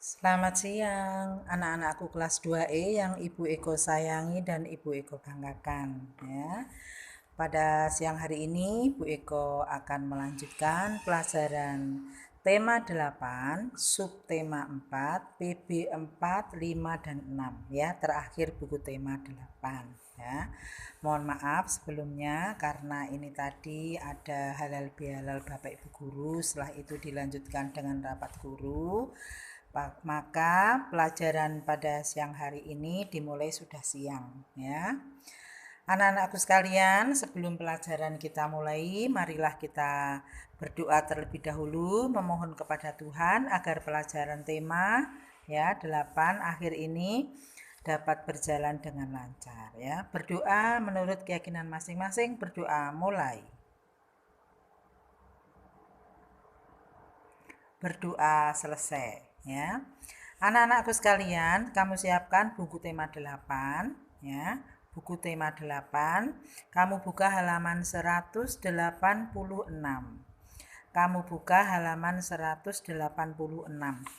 Selamat siang, anak-anakku kelas 2E yang Ibu Eko sayangi dan Ibu Eko banggakan. Ya. Pada siang hari ini, Bu Eko akan melanjutkan pelajaran tema 8, subtema 4, PB 4, 5, dan 6. Ya, terakhir buku tema 8. Ya. Mohon maaf sebelumnya karena ini tadi ada halal bihalal Bapak Ibu Guru, setelah itu dilanjutkan dengan rapat guru. Maka pelajaran pada siang hari ini dimulai sudah siang ya. Anak-anakku sekalian, sebelum pelajaran kita mulai, marilah kita berdoa terlebih dahulu memohon kepada Tuhan agar pelajaran tema ya 8 akhir ini dapat berjalan dengan lancar ya. Berdoa menurut keyakinan masing-masing, berdoa mulai. Berdoa selesai ya. Anak-anakku sekalian, kamu siapkan buku tema 8 ya. Buku tema 8, kamu buka halaman 186. Kamu buka halaman 186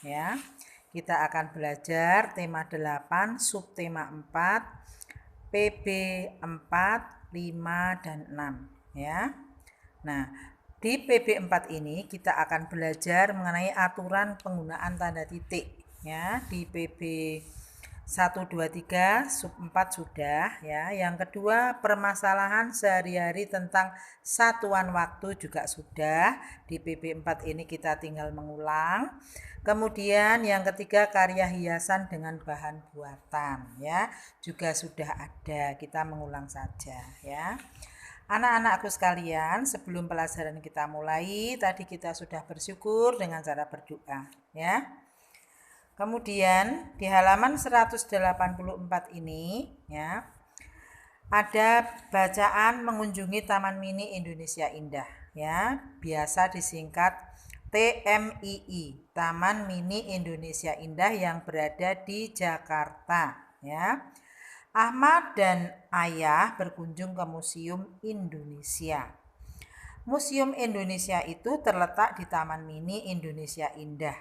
ya. Kita akan belajar tema 8, subtema 4, PB 4, 5, dan 6 ya. Nah, di PB4 ini kita akan belajar mengenai aturan penggunaan tanda titik ya. Di PB 1, 2, 3, sub 4 sudah ya. Yang kedua, permasalahan sehari-hari tentang satuan waktu juga sudah. Di PB4 ini kita tinggal mengulang. Kemudian yang ketiga, karya hiasan dengan bahan buatan ya. Juga sudah ada, kita mengulang saja ya. Anak-anakku sekalian, sebelum pelajaran kita mulai, tadi kita sudah bersyukur dengan cara berdoa ya. Kemudian di halaman 184 ini ya, ada bacaan mengunjungi Taman Mini Indonesia Indah ya, biasa disingkat TMII, Taman Mini Indonesia Indah yang berada di Jakarta ya. Ahmad dan ayah berkunjung ke Museum Indonesia. Museum Indonesia itu terletak di Taman Mini Indonesia Indah.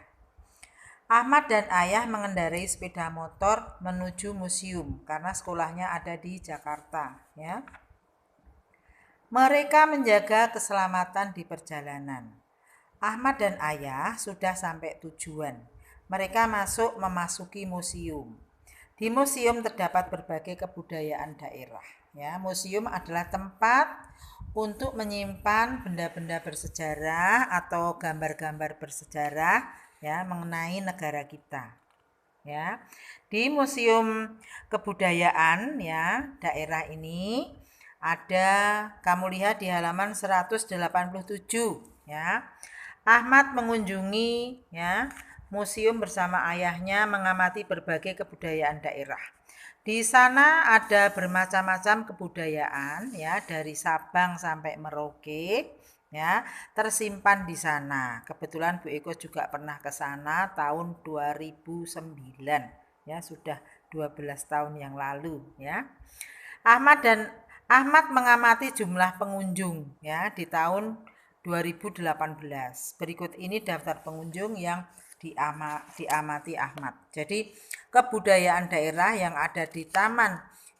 Ahmad dan ayah mengendarai sepeda motor menuju museum karena sekolahnya ada di Jakarta ya. Mereka menjaga keselamatan di perjalanan. Ahmad dan ayah sudah sampai tujuan. Mereka memasuki museum. Di museum terdapat berbagai kebudayaan daerah. Ya, museum adalah tempat untuk menyimpan benda-benda bersejarah atau gambar-gambar bersejarah ya mengenai negara kita. Ya. Di Museum Kebudayaan ya daerah ini ada, kamu lihat di halaman 187 ya. Ahmad mengunjungi ya museum bersama ayahnya mengamati berbagai kebudayaan daerah. Di sana ada bermacam-macam kebudayaan ya dari Sabang sampai Merauke ya tersimpan di sana. Kebetulan Bu Eko juga pernah ke sana tahun 2009 ya, sudah 12 tahun yang lalu ya. Ahmad mengamati jumlah pengunjung ya di tahun 2018. Berikut ini daftar pengunjung yang diamati Ahmad. Jadi kebudayaan daerah yang ada di Taman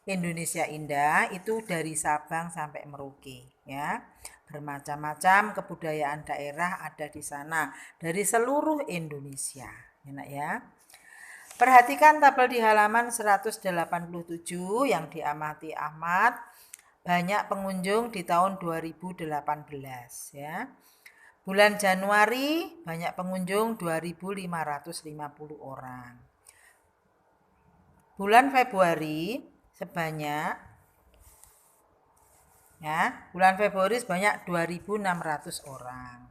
Indonesia Indah itu dari Sabang sampai Merauke ya. Bermacam-macam kebudayaan daerah ada di sana dari seluruh Indonesia. Enak ya. Perhatikan tabel di halaman 187 yang diamati Ahmad. Banyak pengunjung di tahun 2018 ya. Bulan Januari banyak pengunjung 2.550 orang. Bulan Februari sebanyak sebanyak 2.600 orang.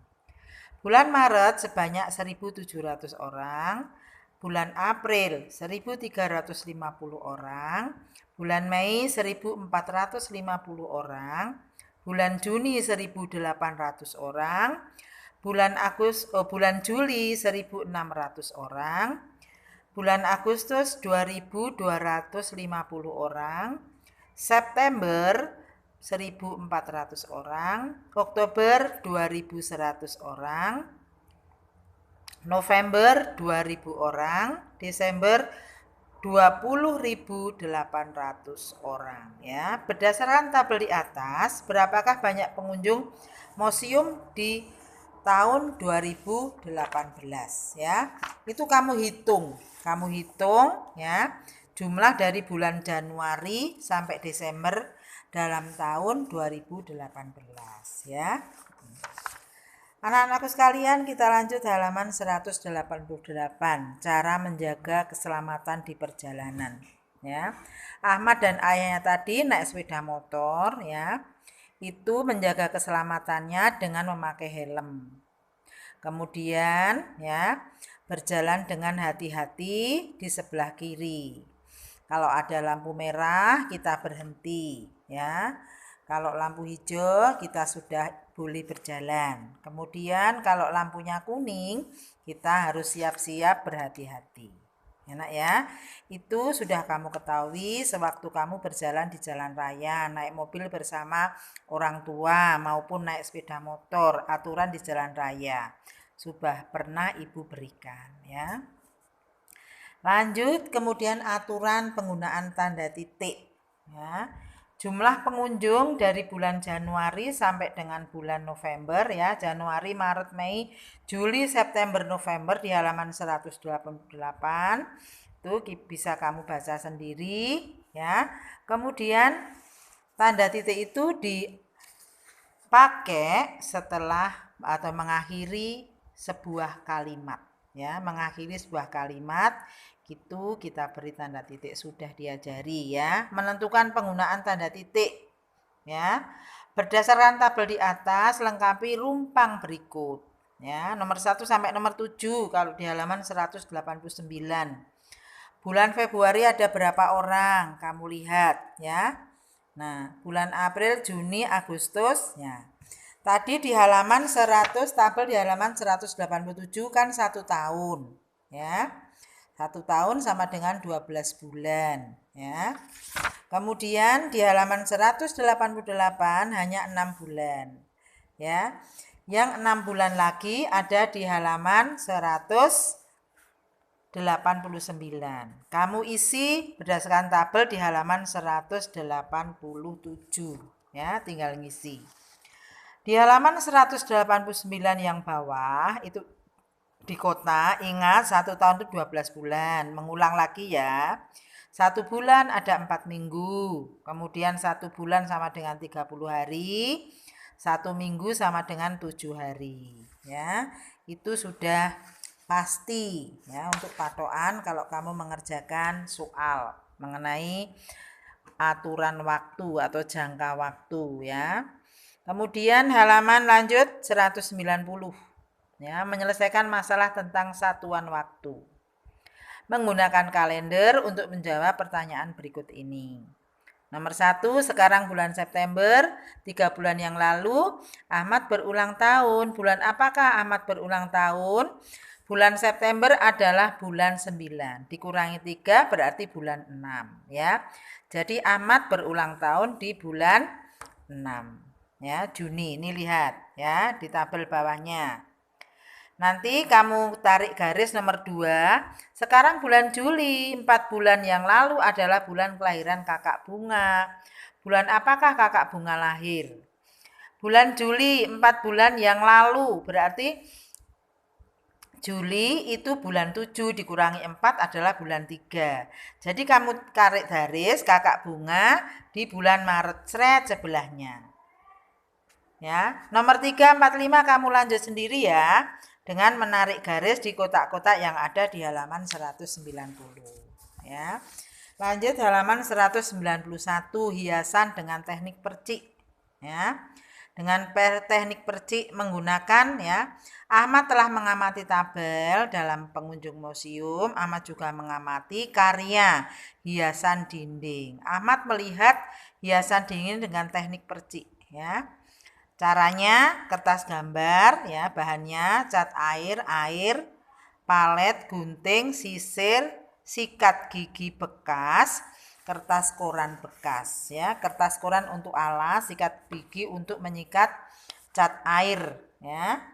Bulan Maret sebanyak 1.700 orang. Bulan April 1.350 orang. Bulan Mei 1.450 orang. Bulan Juni 1.800 orang. Bulan Juli 1.600 orang. Bulan Agustus 2.250 orang. September 1.400 orang. Oktober 2.100 orang. November 2.000 orang, Desember 20.800 orang ya. Berdasarkan tabel di atas, berapakah banyak pengunjung museum di tahun 2018 ya. Itu kamu hitung ya jumlah dari bulan Januari sampai Desember dalam tahun 2018 ya. Anak-anakku sekalian, kita lanjut halaman 188, cara menjaga keselamatan di perjalanan ya. Ahmad dan ayahnya tadi naik sepeda motor ya. Itu menjaga keselamatannya dengan memakai helm. Kemudian ya, berjalan dengan hati-hati di sebelah kiri. Kalau ada lampu merah, kita berhenti ya. Kalau lampu hijau, kita sudah boleh berjalan. Kemudian kalau lampunya kuning, kita harus siap-siap berhati-hati. Enak ya? Itu sudah kamu ketahui sewaktu kamu berjalan di jalan raya, naik mobil bersama orang tua maupun naik sepeda motor, aturan di jalan raya. Sudah pernah Ibu berikan ya. Lanjut, kemudian aturan penggunaan tanda titik ya. Jumlah pengunjung dari bulan Januari sampai dengan bulan November ya, Januari, Maret, Mei, Juli, September, November di halaman 188 itu bisa kamu baca sendiri ya. Kemudian tanda titik itu dipakai setelah atau mengakhiri sebuah kalimat ya, mengakhiri sebuah kalimat itu kita beri tanda titik, sudah diajari ya. Menentukan penggunaan tanda titik ya. Berdasarkan tabel di atas, lengkapi rumpang berikut ya. Nomor 1 sampai nomor 7 kalau di halaman 189. Bulan Februari ada berapa orang? Kamu lihat ya. Nah, bulan April, Juni, Agustus ya. Tadi di halaman 100, tabel di halaman 187 kan 1 tahun ya. 1 tahun sama dengan 12 bulan ya. Kemudian di halaman 188 hanya 6 bulan ya. Yang 6 bulan lagi ada di halaman 189. Kamu isi berdasarkan tabel di halaman 187 ya, tinggal ngisi. Di halaman 189 yang bawah itu di kota, ingat 1 tahun itu 12 bulan. Mengulang lagi ya. 1 bulan ada 4 minggu. Kemudian 1 bulan sama dengan 30 hari. 1 minggu sama dengan 7 hari. Ya, itu sudah pasti ya untuk patokan kalau kamu mengerjakan soal mengenai aturan waktu atau jangka waktu ya. Kemudian halaman lanjut 190. Ya, menyelesaikan masalah tentang satuan waktu. Menggunakan kalender untuk menjawab pertanyaan berikut ini. Nomor 1, sekarang bulan September, 3 bulan yang lalu Ahmad berulang tahun. Bulan apakah Ahmad berulang tahun? Bulan September adalah bulan 9. Dikurangi 3 berarti bulan 6 ya. Jadi Ahmad berulang tahun di bulan 6 ya, Juni. Ini lihat ya di tabel bawahnya. Nanti kamu tarik garis nomor 2. Sekarang bulan Juli, 4 bulan yang lalu adalah bulan kelahiran kakak Bunga. Bulan apakah kakak Bunga lahir? Bulan Juli, 4 bulan yang lalu. Berarti Juli itu bulan 7 dikurangi 4 adalah bulan 3. Jadi kamu tarik garis kakak Bunga di bulan Maret, sebelahnya. Ya, nomor 3, 4, 5 kamu lanjut sendiri ya. Dengan menarik garis di kotak-kotak yang ada di halaman 190 ya. Lanjut halaman 191, hiasan dengan teknik percik ya. Dengan teknik percik menggunakan ya. Ahmad telah mengamati tabel dalam pengunjung museum. Ahmad juga mengamati karya hiasan dinding. Ahmad melihat hiasan dinding dengan teknik percik ya. Caranya kertas gambar ya, bahannya cat air, palet, gunting, sisir, sikat gigi bekas, kertas koran bekas ya. Kertas koran untuk alas, sikat gigi untuk menyikat cat air ya.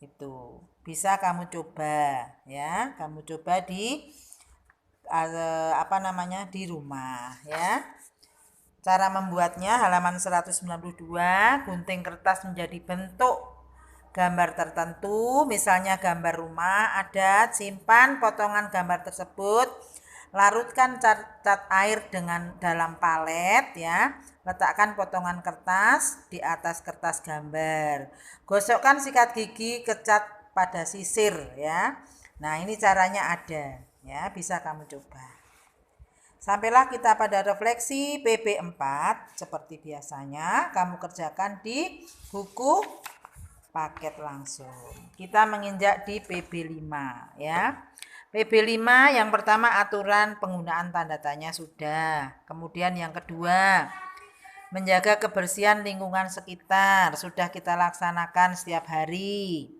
Itu. bisa kamu coba ya. Kamu coba di di rumah ya. Cara membuatnya halaman 192, gunting kertas menjadi bentuk gambar tertentu, misalnya gambar rumah, adat, simpan potongan gambar tersebut, larutkan cat air dalam palet ya, letakkan potongan kertas di atas kertas gambar, gosokkan sikat gigi ke cat pada sisir ya. Nah ini caranya ada ya, bisa kamu coba. Sampailah kita pada refleksi PB4, seperti biasanya kamu kerjakan di buku paket langsung. Kita menginjak di PB5 ya. PB5 yang pertama aturan penggunaan tanda tanya sudah. Kemudian yang kedua, menjaga kebersihan lingkungan sekitar sudah kita laksanakan setiap hari.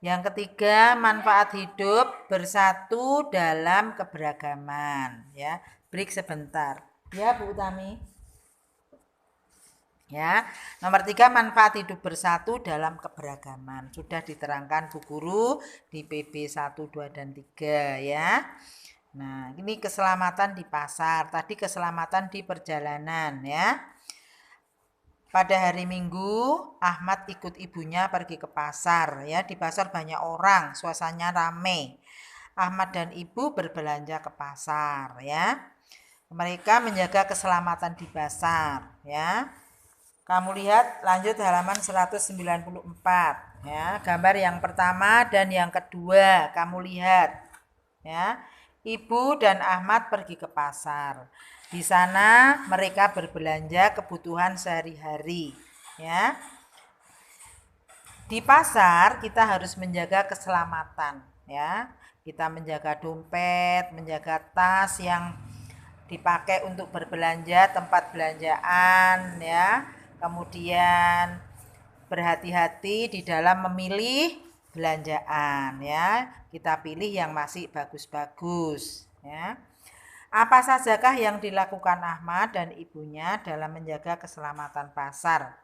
Yang ketiga, manfaat hidup bersatu dalam keberagaman ya. Break sebentar ya Bu Utami ya. Nomor 3, manfaat hidup bersatu dalam keberagaman sudah diterangkan Bu Guru di PB 1, 2, dan 3 ya. Nah ini keselamatan di pasar, tadi keselamatan di perjalanan ya. Pada hari Minggu Ahmad ikut ibunya pergi ke pasar ya. Di pasar banyak orang, suasananya ramai. Ahmad dan ibu berbelanja ke pasar ya. Mereka menjaga keselamatan di pasar ya. Kamu lihat lanjut halaman 194 ya. Gambar yang pertama dan yang kedua kamu lihat ya. Ibu dan Ahmad pergi ke pasar. Di sana mereka berbelanja kebutuhan sehari-hari ya. Di pasar kita harus menjaga keselamatan ya. Kita menjaga dompet, menjaga tas yang dipakai untuk berbelanja, tempat belanjaan ya. Kemudian berhati-hati di dalam memilih belanjaan ya. Kita pilih yang masih bagus-bagus ya. Apa sajakah yang dilakukan Ahmad dan ibunya dalam menjaga keselamatan pasar?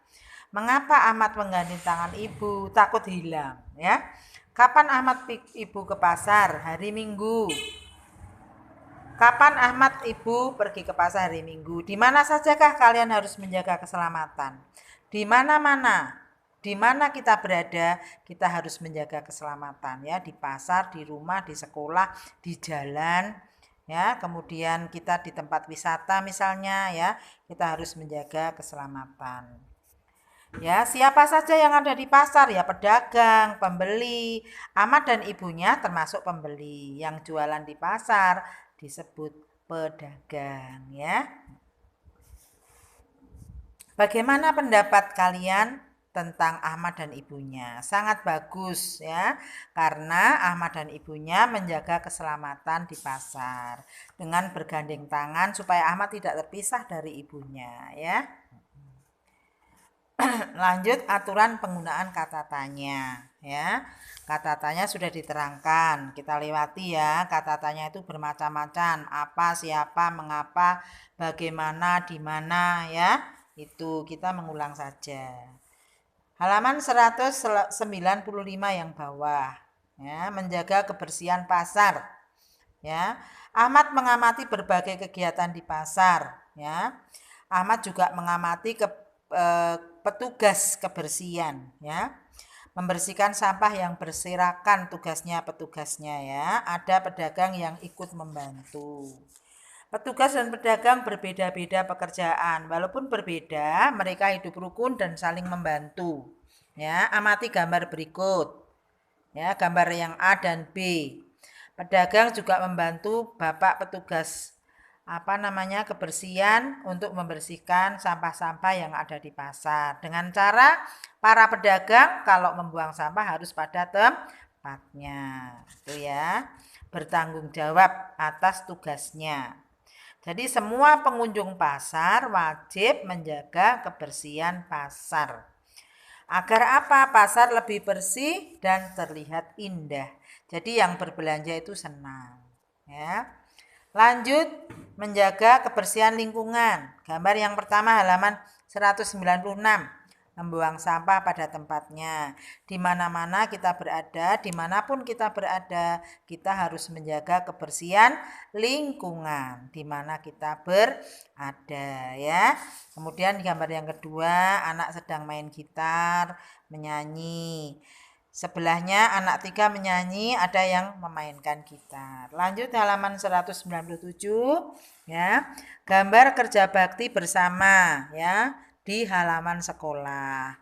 Mengapa Ahmad menggandeng tangan ibu? Takut hilang ya. Kapan Ahmad ibu ke pasar? Hari Minggu. Kapan Ahmad ibu pergi ke pasar hari Minggu? Di mana sajakah kalian harus menjaga keselamatan? Di mana-mana, di mana kita berada, kita harus menjaga keselamatan ya. Di pasar, di rumah, di sekolah, di jalan ya. Kemudian kita di tempat wisata misalnya ya, kita harus menjaga keselamatan. Ya, siapa saja yang ada di pasar ya, pedagang, pembeli. Ahmad dan ibunya termasuk pembeli. Yang jualan di pasar disebut pedagang ya. Bagaimana pendapat kalian tentang Ahmad dan ibunya? Sangat bagus ya, karena Ahmad dan ibunya menjaga keselamatan di pasar dengan bergandeng tangan supaya Ahmad tidak terpisah dari ibunya ya. Lanjut aturan penggunaan kata tanya ya. Kata tanya sudah diterangkan, kita lewati ya. Kata tanya itu bermacam-macam, apa, siapa, mengapa, bagaimana, di mana ya. Itu kita mengulang saja. Halaman 195 yang bawah ya, menjaga kebersihan pasar ya. Ahmad mengamati berbagai kegiatan di pasar ya. Ahmad juga mengamati petugas kebersihan ya. Membersihkan sampah yang berserakan tugasnya petugasnya ya. Ada pedagang yang ikut membantu. Petugas dan pedagang berbeda-beda pekerjaan. Walaupun berbeda, mereka hidup rukun dan saling membantu. Ya, amati gambar berikut. Ya, gambar yang A dan B. Pedagang juga membantu Bapak petugas kebersihan untuk membersihkan sampah-sampah yang ada di pasar. Dengan cara para pedagang kalau membuang sampah harus pada tempatnya. Itu ya. Bertanggung jawab atas tugasnya. Jadi semua pengunjung pasar wajib menjaga kebersihan pasar. Agar apa? Pasar lebih bersih dan terlihat indah. Jadi yang berbelanja itu senang. Ya. Lanjut, menjaga kebersihan lingkungan. Gambar yang pertama halaman 196. membuang sampah pada tempatnya. Di mana-mana kita berada, dimanapun kita berada, kita harus menjaga kebersihan lingkungan di mana kita berada ya. Kemudian gambar yang kedua, anak sedang main gitar, menyanyi. Sebelahnya anak 3 menyanyi, ada yang memainkan gitar. Lanjut halaman 197 ya. Gambar kerja bakti bersama ya di halaman sekolah.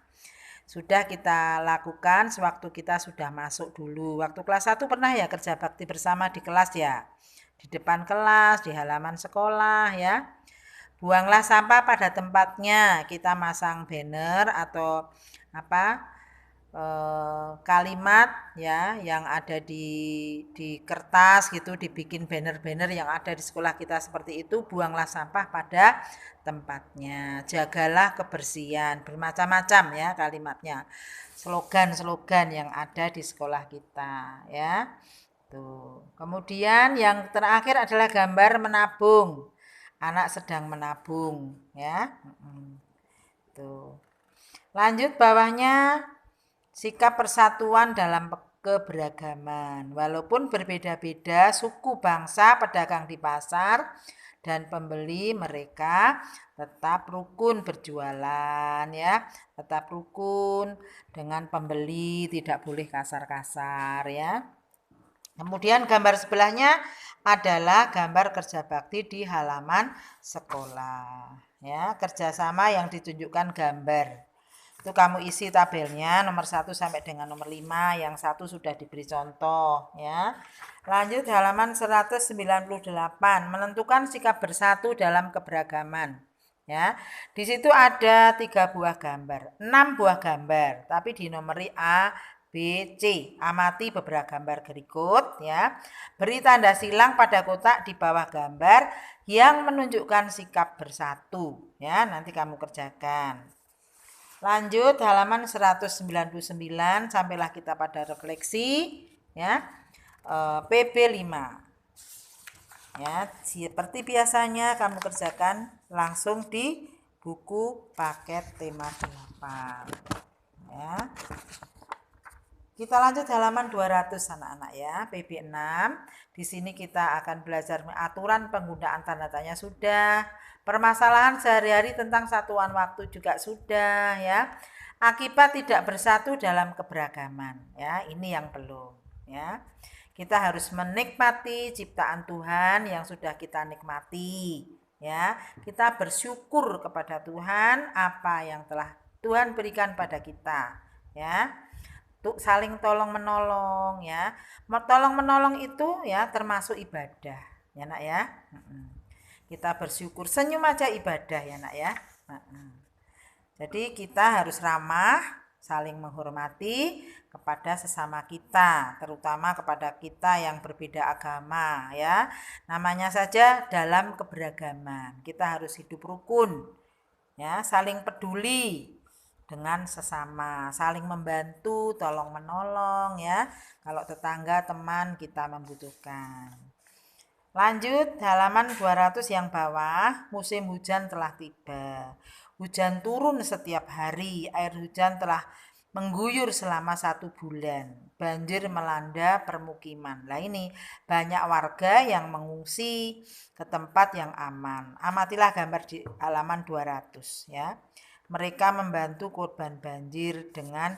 Sudah kita lakukan sewaktu kita sudah masuk dulu. Waktu kelas 1 pernah ya kerja bakti bersama di kelas ya. Di depan kelas, di halaman sekolah ya. Buanglah sampah pada tempatnya. Kita masang banner atau kalimat ya yang ada di kertas gitu, dibikin banner-banner yang ada di sekolah kita seperti itu. Buanglah sampah pada tempatnya, jagalah kebersihan, bermacam-macam ya kalimatnya, slogan-slogan yang ada di sekolah kita ya. Tuh. Kemudian yang terakhir adalah gambar menabung, anak sedang menabung ya. Tuh. Lanjut bawahnya, sikap persatuan dalam keberagaman. Walaupun berbeda-beda suku, bangsa, pedagang di pasar, dan pembeli, mereka tetap rukun berjualan ya. Tetap rukun dengan pembeli, tidak boleh kasar-kasar ya. Kemudian gambar sebelahnya adalah gambar kerja bakti di halaman sekolah ya. Kerjasama yang ditunjukkan gambar. Itu kamu isi tabelnya nomor 1 sampai dengan nomor 5, yang 1 sudah diberi contoh ya. Lanjut halaman 198, menentukan sikap bersatu dalam keberagaman ya. Di situ ada 3 buah gambar, 6 buah gambar, tapi dinomori A, B, C. Amati beberapa gambar berikut ya. Beri tanda silang pada kotak di bawah gambar yang menunjukkan sikap bersatu ya. Nanti kamu kerjakan. Lanjut halaman 199, sampailah kita pada refleksi ya. PB 5 ya. Seperti biasanya kamu kerjakan langsung di buku paket tema 8 ya. Kita lanjut halaman 200 anak-anak ya, PB 6. Di sini kita akan belajar aturan penggunaan tanda tanya sudah, permasalahan sehari-hari tentang satuan waktu juga sudah ya. Akibat tidak bersatu dalam keberagaman ya, ini yang belum ya. Kita harus menikmati ciptaan Tuhan yang sudah kita nikmati ya. Kita bersyukur kepada Tuhan apa yang telah Tuhan berikan pada kita ya. Saling tolong menolong ya. Tolong menolong itu ya termasuk ibadah ya nak ya. Kita bersyukur, senyum aja ibadah ya nak ya. Jadi kita harus ramah, saling menghormati kepada sesama kita, terutama kepada kita yang berbeda agama ya. Namanya saja dalam keberagaman. Kita harus hidup rukun ya, saling peduli dengan sesama, saling membantu, tolong menolong ya. Kalau tetangga, teman kita membutuhkan. Lanjut halaman 200 yang bawah, musim hujan telah tiba. Hujan turun setiap hari, air hujan telah mengguyur selama 1 bulan. Banjir melanda permukiman. Nah ini banyak warga yang mengungsi ke tempat yang aman. Amatilah gambar di halaman 200 ya. Mereka membantu korban banjir dengan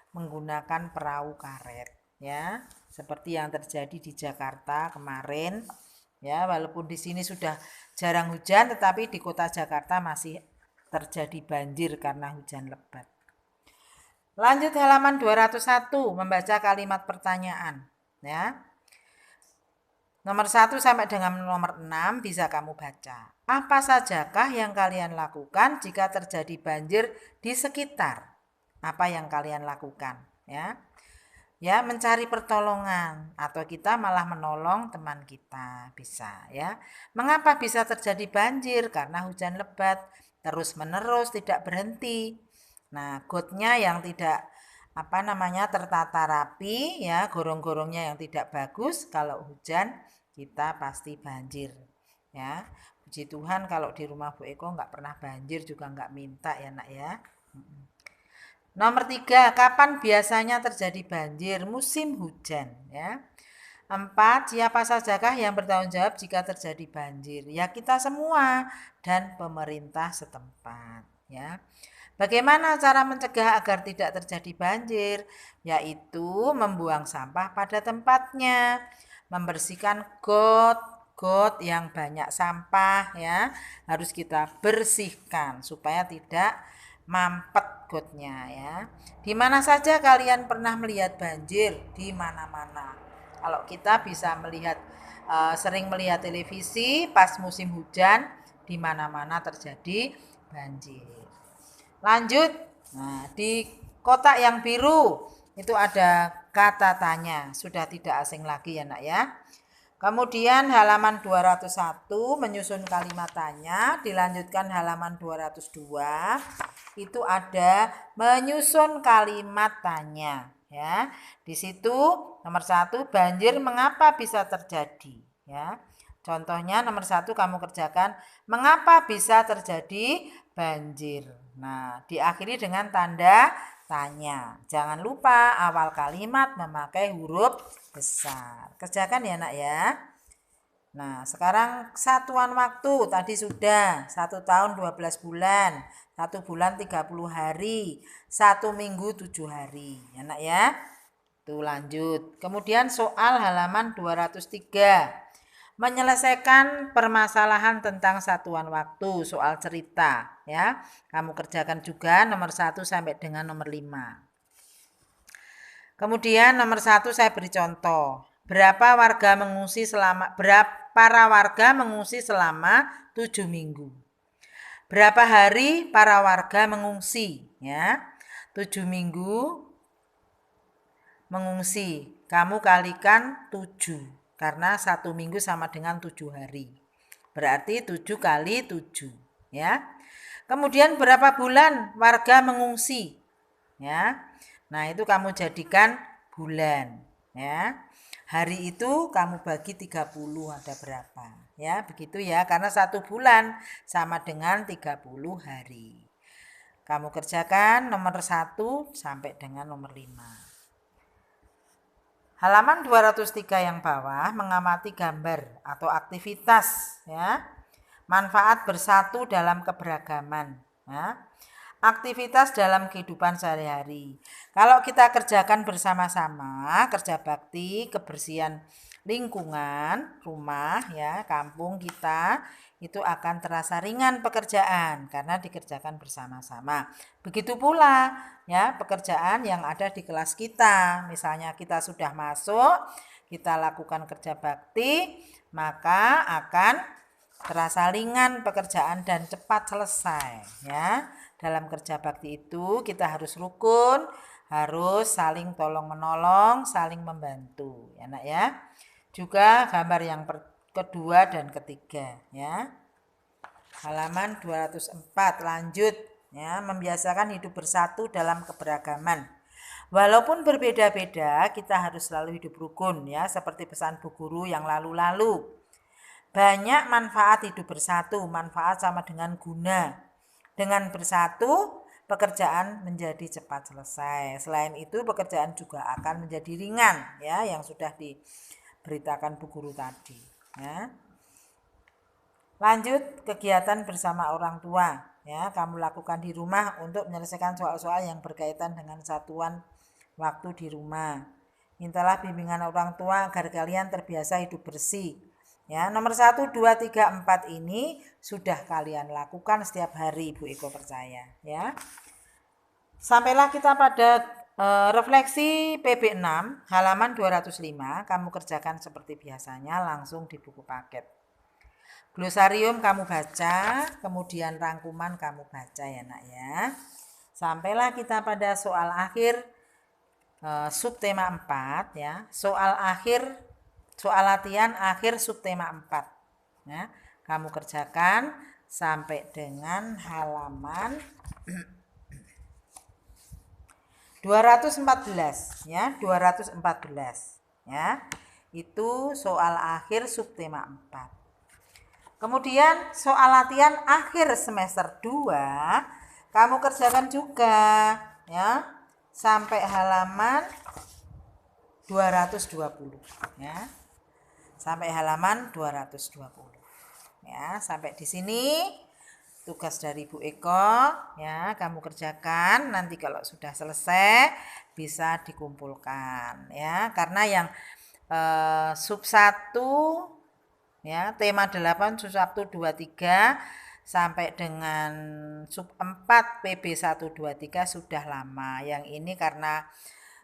menggunakan perahu karet ya, seperti yang terjadi di Jakarta kemarin ya. Walaupun di sini sudah jarang hujan, tetapi di kota Jakarta masih terjadi banjir karena hujan lebat. Lanjut halaman 201, membaca kalimat pertanyaan ya. Nomor 1 sampai dengan nomor 6 bisa kamu baca. Apa sajakah yang kalian lakukan jika terjadi banjir di sekitar? Apa yang kalian lakukan? Ya, ya mencari pertolongan atau kita malah menolong teman kita bisa ya. Mengapa bisa terjadi banjir? Karena hujan lebat terus menerus tidak berhenti. Nah, gotnya yang tidak tertata rapi ya, gorong-gorongnya yang tidak bagus, kalau hujan kita pasti banjir ya. Puji Tuhan kalau di rumah Bu Eko nggak pernah banjir, juga nggak minta ya nak ya. Nomor 3, kapan biasanya terjadi banjir? Musim hujan, ya. 4, siapa sajakah yang bertanggung jawab jika terjadi banjir? Ya kita semua dan pemerintah setempat, ya. Bagaimana cara mencegah agar tidak terjadi banjir? Yaitu membuang sampah pada tempatnya, membersihkan got yang banyak sampah, ya. Harus kita bersihkan supaya tidak mampet gotnya, ya. Di mana saja kalian pernah melihat banjir? Di mana-mana. Kalau kita bisa melihat sering melihat televisi pas musim hujan, di mana-mana terjadi banjir. Lanjut. Nah, di kotak yang biru itu ada kata tanya. Sudah tidak asing lagi ya, Nak, ya. Kemudian halaman 201 menyusun kalimat tanya, dilanjutkan halaman 202 itu ada menyusun kalimat tanya, ya. Di situ nomor 1, banjir mengapa bisa terjadi, ya. Contohnya nomor 1 kamu kerjakan, mengapa bisa terjadi banjir. Nah, diakhiri dengan tanda tanya. Jangan lupa awal kalimat memakai huruf besar. Kerjakan ya, Nak, ya. Nah, sekarang satuan waktu tadi sudah 1 tahun 12 bulan, 1 bulan 30 hari, 1 minggu 7 hari. Ya, Nak, ya. Tuh lanjut. Kemudian soal halaman 203. Menyelesaikan permasalahan tentang satuan waktu, soal cerita, ya. Kamu kerjakan juga nomor 1 sampai dengan nomor 5. Kemudian nomor 1 saya beri contoh. Para warga mengungsi selama 7 minggu. Berapa hari para warga mengungsi, ya. 7 minggu mengungsi. Kamu kalikan 7. Karena 1 minggu sama dengan 7 hari. Berarti 7 kali 7. Ya. Kemudian berapa bulan warga mengungsi? Ya. Nah, itu kamu jadikan bulan. Ya. Hari itu kamu bagi 30, ada berapa? Ya, begitu ya. Karena 1 bulan sama dengan 30 hari. Kamu kerjakan nomor 1 sampai dengan nomor 5. Halaman 203 yang bawah mengamati gambar atau aktivitas, ya. Manfaat bersatu dalam keberagaman, ya. Aktivitas dalam kehidupan sehari-hari. Kalau kita kerjakan bersama-sama, kerja bakti, kebersihan lingkungan, rumah, ya, kampung kita, itu akan terasa ringan pekerjaan karena dikerjakan bersama-sama. Begitu pula, ya, pekerjaan yang ada di kelas kita. Misalnya kita sudah masuk, kita lakukan kerja bakti, maka akan terasa ringan pekerjaan dan cepat selesai, ya. Dalam kerja bakti itu kita harus rukun, harus saling tolong-menolong, saling membantu, ya, Nak, ya. Juga gambar yang kedua dan ketiga, ya. Halaman 204 lanjut, ya, membiasakan hidup bersatu dalam keberagaman. Walaupun berbeda-beda, kita harus selalu hidup rukun, ya, seperti pesan Bu Guru yang lalu-lalu. Banyak manfaat hidup bersatu, manfaat sama dengan guna. Dengan bersatu, pekerjaan menjadi cepat selesai. Selain itu, pekerjaan juga akan menjadi ringan, ya, yang sudah diberitakan Bu Guru tadi, ya. Lanjut kegiatan bersama orang tua, ya. Kamu lakukan di rumah untuk menyelesaikan soal-soal yang berkaitan dengan satuan waktu di rumah. Mintalah bimbingan orang tua agar kalian terbiasa hidup bersih. Ya, nomor 1, 2, 3, 4 ini sudah kalian lakukan setiap hari, Ibu Eko percaya, ya. Sampailah kita pada refleksi PB6 halaman 205. Kamu kerjakan seperti biasanya langsung di buku paket. Glosarium kamu baca, kemudian rangkuman kamu baca, ya, Nak, ya. Sampailah kita pada soal akhir subtema 4, ya. Soal latihan akhir subtema 4. Ya. Kamu kerjakan sampai dengan halaman 214, ya, 214, ya. Itu soal akhir subtema 4. Kemudian soal latihan akhir semester 2 kamu kerjakan juga ya sampai halaman 220 ya. Sampai halaman 220. Ya, sampai di sini tugas dari Bu Eko ya, kamu kerjakan. Nanti kalau sudah selesai bisa dikumpulkan ya. Karena yang sub 1 ya, tema 8 sub 1 2 3 sampai dengan sub 4 PB 1 2 3 sudah lama. Yang ini karena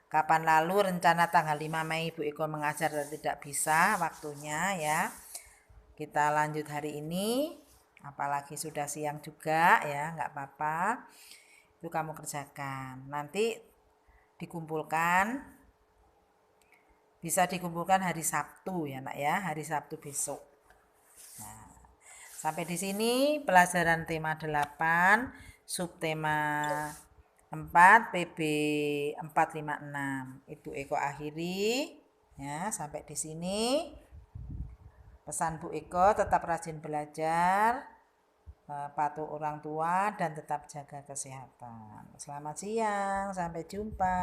kapan lalu rencana tanggal 5 Mei Bu Eko mengajar dan tidak bisa waktunya ya. Kita lanjut hari ini, apalagi sudah siang juga ya, nggak apa-apa. Itu kamu kerjakan. Nanti dikumpulkan, bisa dikumpulkan hari Sabtu ya nak ya, hari Sabtu besok. Nah, sampai di sini pelajaran tema 8, subtema 4, PB 456. Ibu Eko akhiri ya, sampai di sini. Pesan Bu Eko, tetap rajin belajar, patuh orang tua, dan tetap jaga kesehatan. Selamat siang, sampai jumpa.